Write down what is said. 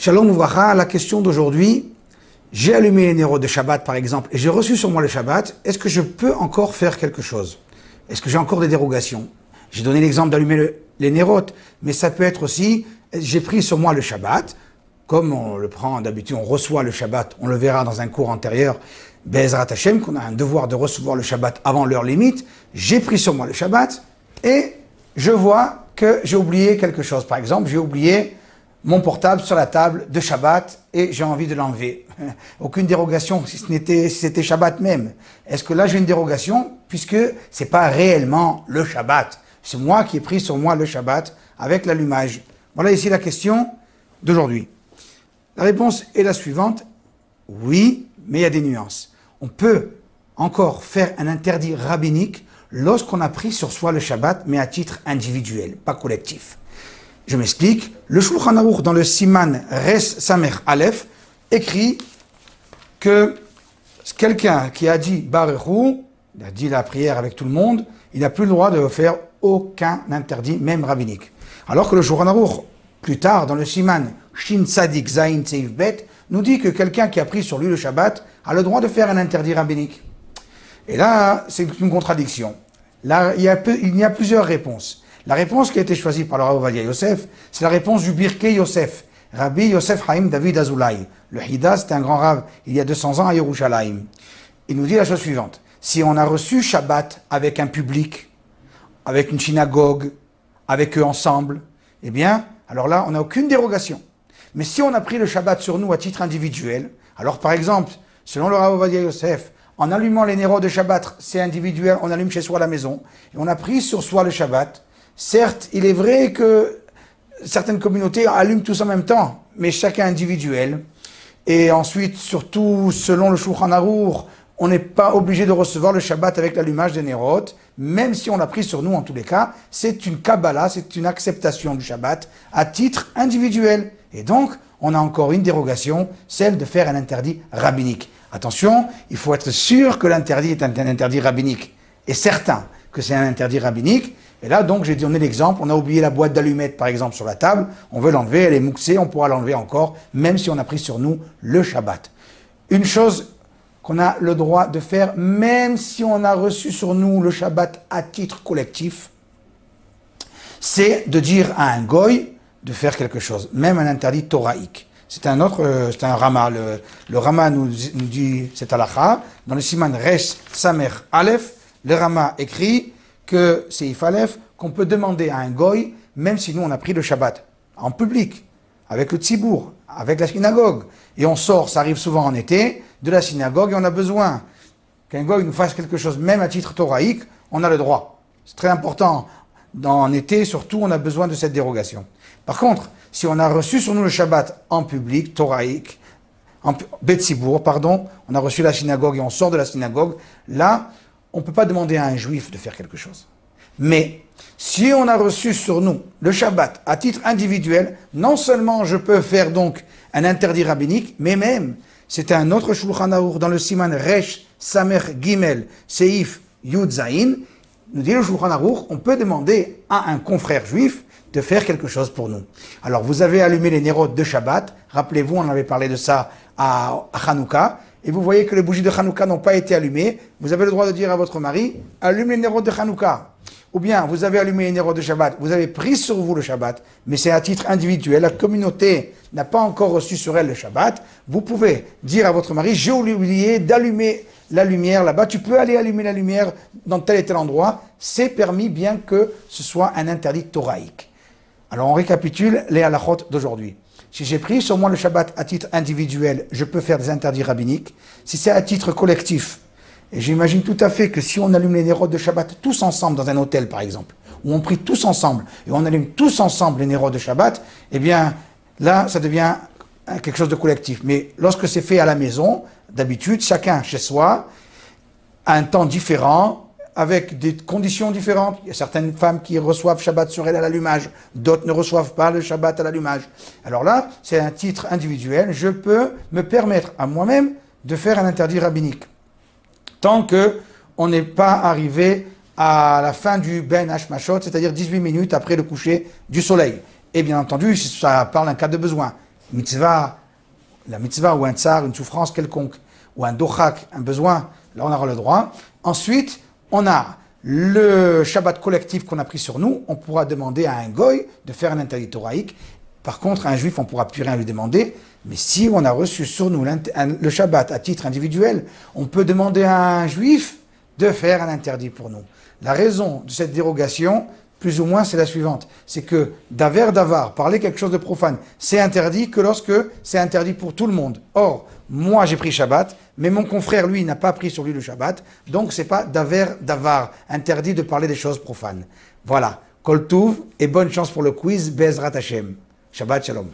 Shalom Uvracha, la question d'aujourd'hui, j'ai allumé les nérodes de Shabbat par exemple, et j'ai reçu sur moi le Shabbat, est-ce que je peux encore faire quelque chose? Est-ce que j'ai encore des dérogations? J'ai donné l'exemple d'allumer les nérodes, mais ça peut être aussi, j'ai pris sur moi le Shabbat, comme on le prend d'habitude, on reçoit le Shabbat, on le verra dans un cours antérieur, Be'ezrat Hashem, qu'on a un devoir de recevoir le Shabbat avant l'heure limite, j'ai pris sur moi le Shabbat, et je vois que j'ai oublié quelque chose. Par exemple, j'ai oublié mon portable sur la table de Shabbat et j'ai envie de l'enlever. Aucune dérogation si c'était Shabbat même. Est-ce que là j'ai une dérogation puisque c'est pas réellement le Shabbat? C'est moi qui ai pris sur moi le Shabbat avec l'allumage. Voilà ici la question d'aujourd'hui. La réponse est la suivante. Oui, mais il y a des nuances. On peut encore faire un interdit rabbinique lorsqu'on a pris sur soi le Shabbat, mais à titre individuel, pas collectif. Je m'explique. Le Shulchan Aruch, dans le Siman Res Samer Aleph, écrit que quelqu'un qui a dit Barechou, il a dit la prière avec tout le monde, il n'a plus le droit de faire aucun interdit, même rabbinique. Alors que le Shulchan Aruch, plus tard, dans le Siman Shin Tzadik Zayin Tseif Bet, nous dit que quelqu'un qui a pris sur lui le Shabbat a le droit de faire un interdit rabbinique. Et là, c'est une contradiction. Là, il y a plusieurs réponses. La réponse qui a été choisie par le Rav Ovadia Yosef, c'est la réponse du Birkei Yosef, Rabbi Yosef Haïm David Azoulay. Le Hida, c'était un grand rave il y a 200 ans à Yerushalayim. Il nous dit la chose suivante. Si on a reçu Shabbat avec un public, avec une synagogue, avec eux ensemble, eh bien, alors là, on n'a aucune dérogation. Mais si on a pris le Shabbat sur nous à titre individuel, alors par exemple, selon le Rav Ovadia Yosef, en allumant les nérodes de Shabbat, c'est individuel, on allume chez soi à la maison, et on a pris sur soi le Shabbat. Certes, il est vrai que certaines communautés allument tous en même temps, mais chacun individuel. Et ensuite, surtout, selon le Shulchan Aruch, on n'est pas obligé de recevoir le Shabbat avec l'allumage des nérodes, même si on l'a pris sur nous en tous les cas. C'est une Kabbalah, c'est une acceptation du Shabbat à titre individuel. Et donc, on a encore une dérogation, celle de faire un interdit rabbinique. Attention, il faut être sûr que l'interdit est un interdit rabbinique, et certain que c'est un interdit rabbinique. Et là, donc, j'ai donné l'exemple, on a oublié la boîte d'allumettes, par exemple, sur la table, on veut l'enlever, elle est mouxée, on pourra l'enlever encore, même si on a pris sur nous le Shabbat. Une chose qu'on a le droit de faire, même si on a reçu sur nous le Shabbat à titre collectif, c'est de dire à un goy de faire quelque chose, même un interdit thoraïque. C'est un Rama. Le Rama nous dit cette halakha. Dans le Siman Resh Samer Aleph, le Rama écrit que c'est Ifalef, qu'on peut demander à un goy, même si nous on a pris le Shabbat, en public, avec le tzibour, avec la synagogue, et on sort, ça arrive souvent en été, de la synagogue, et on a besoin qu'un goy nous fasse quelque chose, même à titre thoraïque, on a le droit. C'est très important. En été, surtout, on a besoin de cette dérogation. Par contre, si on a reçu sur nous le Shabbat en public, thoraïque, en Betsibour, pardon, on a reçu la synagogue et on sort de la synagogue, là, on ne peut pas demander à un juif de faire quelque chose. Mais, si on a reçu sur nous le Shabbat à titre individuel, non seulement je peux faire donc un interdit rabbinique, mais même, c'est un autre Shulchan Aruch dans le Siman Resh Samer Gimel Seif Yud Zayin, nous dit le Shulchan Aruch, on peut demander à un confrère juif de faire quelque chose pour nous. Alors, vous avez allumé les nérodes de Shabbat. Rappelez-vous, on avait parlé de ça à Hanouka. Et vous voyez que les bougies de Hanouka n'ont pas été allumées. Vous avez le droit de dire à votre mari, allume les nérodes de Hanouka. Ou bien, vous avez allumé les nérodes de Shabbat. Vous avez pris sur vous le Shabbat, mais c'est à titre individuel. La communauté n'a pas encore reçu sur elle le Shabbat. Vous pouvez dire à votre mari, j'ai oublié d'allumer la lumière là-bas. Tu peux aller allumer la lumière dans tel et tel endroit. C'est permis, bien que ce soit un interdit thoraïque. Alors on récapitule les halachot d'aujourd'hui. Si j'ai pris sur moi le Shabbat à titre individuel, je peux faire des interdits rabbiniques. Si c'est à titre collectif, et j'imagine tout à fait que si on allume les nérodes de Shabbat tous ensemble dans un hôtel par exemple, où on prie tous ensemble, et on allume tous ensemble les nérodes de Shabbat, eh bien là ça devient quelque chose de collectif. Mais lorsque c'est fait à la maison, d'habitude, chacun chez soi, à un temps différent, avec des conditions différentes. Il y a certaines femmes qui reçoivent Shabbat sur elles à l'allumage, d'autres ne reçoivent pas le Shabbat à l'allumage. Alors là, c'est un titre individuel, je peux me permettre à moi-même de faire un interdit rabbinique. Tant que on n'est pas arrivé à la fin du Ben Hashmashot, c'est-à-dire 18 minutes après le coucher du soleil. Et bien entendu, ça parle d'un cas de besoin. mitzvah, la mitzvah ou un tsar, une souffrance quelconque, ou un dochak, un besoin, là on aura le droit. Ensuite, on a le Shabbat collectif qu'on a pris sur nous, on pourra demander à un goy de faire un interdit thoraïque. Par contre, à un juif, on ne pourra plus rien lui demander. Mais si on a reçu sur nous le Shabbat à titre individuel, on peut demander à un juif de faire un interdit pour nous. La raison de cette dérogation, plus ou moins, c'est la suivante. C'est que d'aver d'avar, parler quelque chose de profane, c'est interdit que lorsque c'est interdit pour tout le monde. Or, moi j'ai pris Shabbat, mais mon confrère, lui, n'a pas pris sur lui le Shabbat, donc c'est pas d'aver d'avar, interdit de parler des choses profanes. Voilà. Kol Tuv et bonne chance pour le quiz, Bezrat Hashem. Shabbat Shalom.